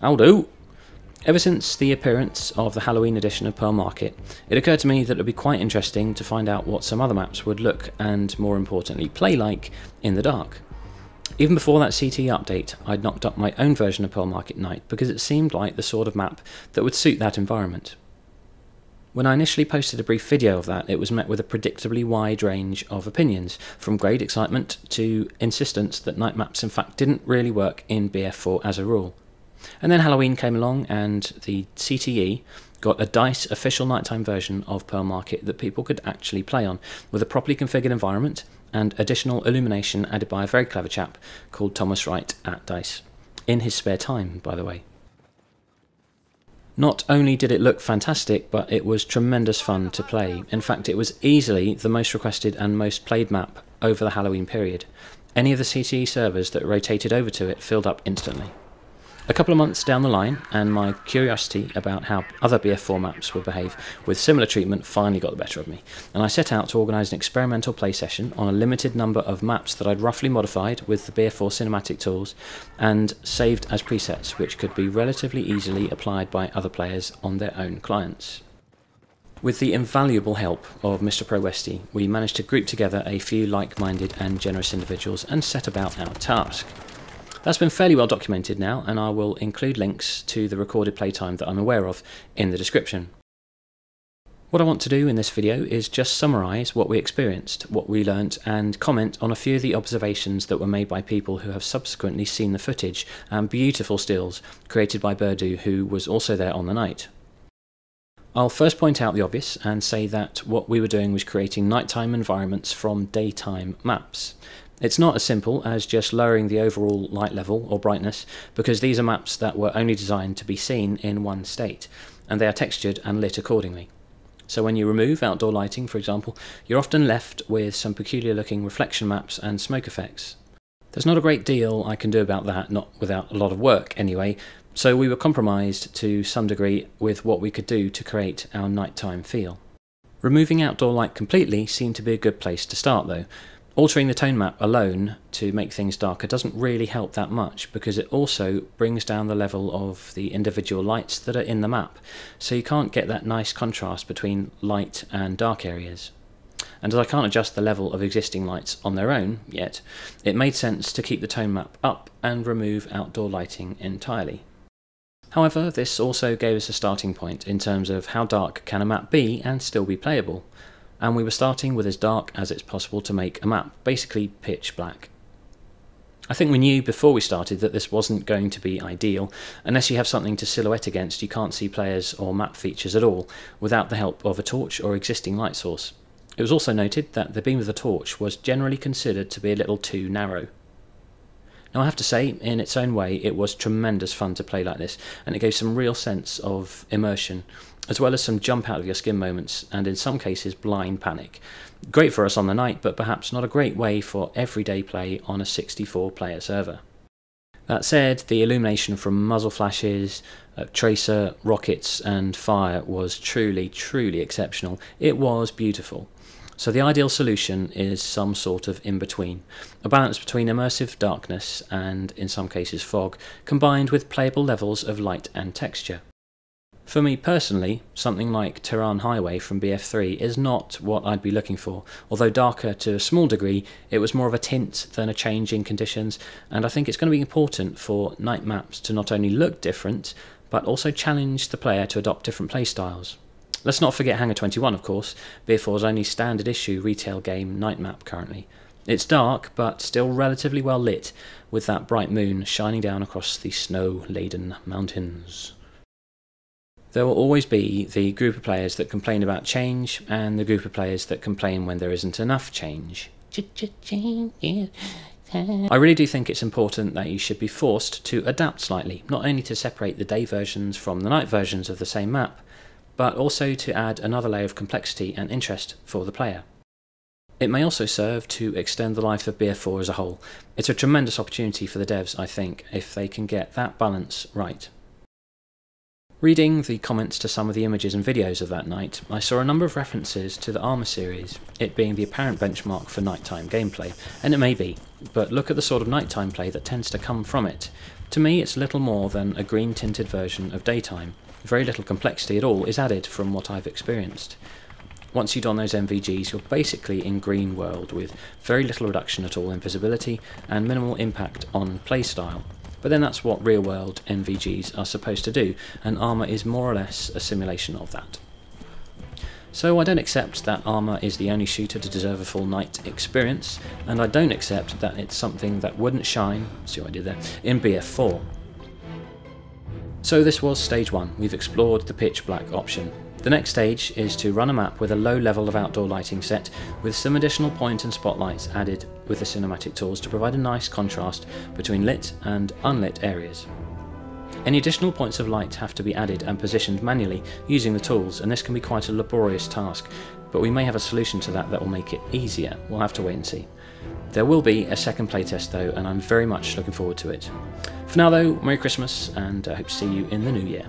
I'll do. Ever since the appearance of the Halloween edition of Pearl Market, it occurred to me that it would be quite interesting to find out what some other maps would look and, more importantly, play like in the dark. Even before that CTE update, I'd knocked up my own version of Pearl Market Night because it seemed like the sort of map that would suit that environment. When I initially posted a brief video of that, it was met with a predictably wide range of opinions, from great excitement to insistence that night maps in fact didn't really work in BF4 as a rule. And then Halloween came along and the CTE got a DICE official nighttime version of Pearl Market that people could actually play on, with a properly configured environment and additional illumination added by a very clever chap called Thomas Wright at DICE. In his spare time, by the way. Not only did it look fantastic, but it was tremendous fun to play. In fact, it was easily the most requested and most played map over the Halloween period. Any of the CTE servers that rotated over to it filled up instantly. A couple of months down the line, and my curiosity about how other BF4 maps would behave with similar treatment finally got the better of me, and I set out to organise an experimental play session on a limited number of maps that I'd roughly modified with the BF4 cinematic tools and saved as presets, which could be relatively easily applied by other players on their own clients. With the invaluable help of Mr. Pro Westy, we managed to group together a few like-minded and generous individuals and set about our task. That's been fairly well documented now, and I will include links to the recorded playtime that I'm aware of in the description. What I want to do in this video is just summarise what we experienced, what we learnt, and comment on a few of the observations that were made by people who have subsequently seen the footage and beautiful stills created by Burdu, who was also there on the night. I'll first point out the obvious and say that what we were doing was creating nighttime environments from daytime maps. It's not as simple as just lowering the overall light level or brightness, because these are maps that were only designed to be seen in one state, and they are textured and lit accordingly. So when you remove outdoor lighting, for example, you're often left with some peculiar looking reflection maps and smoke effects. There's not a great deal I can do about that, not without a lot of work anyway, so we were compromised to some degree with what we could do to create our nighttime feel. Removing outdoor light completely seemed to be a good place to start though. Altering the tone map alone to make things darker doesn't really help that much, because it also brings down the level of the individual lights that are in the map, so you can't get that nice contrast between light and dark areas. And as I can't adjust the level of existing lights on their own yet, it made sense to keep the tone map up and remove outdoor lighting entirely. However, this also gave us a starting point in terms of how dark can a map be and still be playable. And we were starting with as dark as it's possible to make a map, basically pitch black. I think we knew before we started that this wasn't going to be ideal. Unless you have something to silhouette against, you can't see players or map features at all without the help of a torch or existing light source. It was also noted that the beam of the torch was generally considered to be a little too narrow. Now I have to say, in its own way, it was tremendous fun to play like this, and it gave some real sense of immersion, as well as some jump out of your skin moments, and in some cases blind panic. Great for us on the night, but perhaps not a great way for everyday play on a 64-player server. That said, the illumination from muzzle flashes, tracer, rockets and fire was truly exceptional. It was beautiful. So the ideal solution is some sort of in-between, a balance between immersive darkness and, in some cases, fog, combined with playable levels of light and texture. For me personally, something like Tehran Highway from BF3 is not what I'd be looking for. Although darker to a small degree, it was more of a tint than a change in conditions, and I think it's going to be important for night maps to not only look different, but also challenge the player to adopt different playstyles. Let's not forget Hangar 21, of course, BF4's only standard issue retail game night map currently. It's dark, but still relatively well lit, with that bright moon shining down across the snow-laden mountains. There will always be the group of players that complain about change, and the group of players that complain when there isn't enough change. I really do think it's important that you should be forced to adapt slightly, not only to separate the day versions from the night versions of the same map, but also to add another layer of complexity and interest for the player. It may also serve to extend the life of BF4 as a whole. It's a tremendous opportunity for the devs, I think, if they can get that balance right. Reading the comments to some of the images and videos of that night, I saw a number of references to the Arma series, it being the apparent benchmark for nighttime gameplay, and it may be, but look at the sort of nighttime play that tends to come from it. To me, it's little more than a green tinted version of daytime. Very little complexity at all is added from what I've experienced. Once you don those NVGs, you're basically in green world with very little reduction at all in visibility and minimal impact on playstyle. But then that's what real world NVGs are supposed to do, and Arma is more or less a simulation of that. So I don't accept that Arma is the only shooter to deserve a full night experience, and I don't accept that it's something that wouldn't shine, see what I did there, in BF4. So this was stage 1, we've explored the pitch black option. The next stage is to run a map with a low level of outdoor lighting set, with some additional point and spotlights added with the cinematic tools to provide a nice contrast between lit and unlit areas. Any additional points of light have to be added and positioned manually using the tools, and this can be quite a laborious task, but we may have a solution to that will make it easier. We'll have to wait and see. There will be a second playtest though, and I'm very much looking forward to it. For now though, Merry Christmas, and I hope to see you in the new year.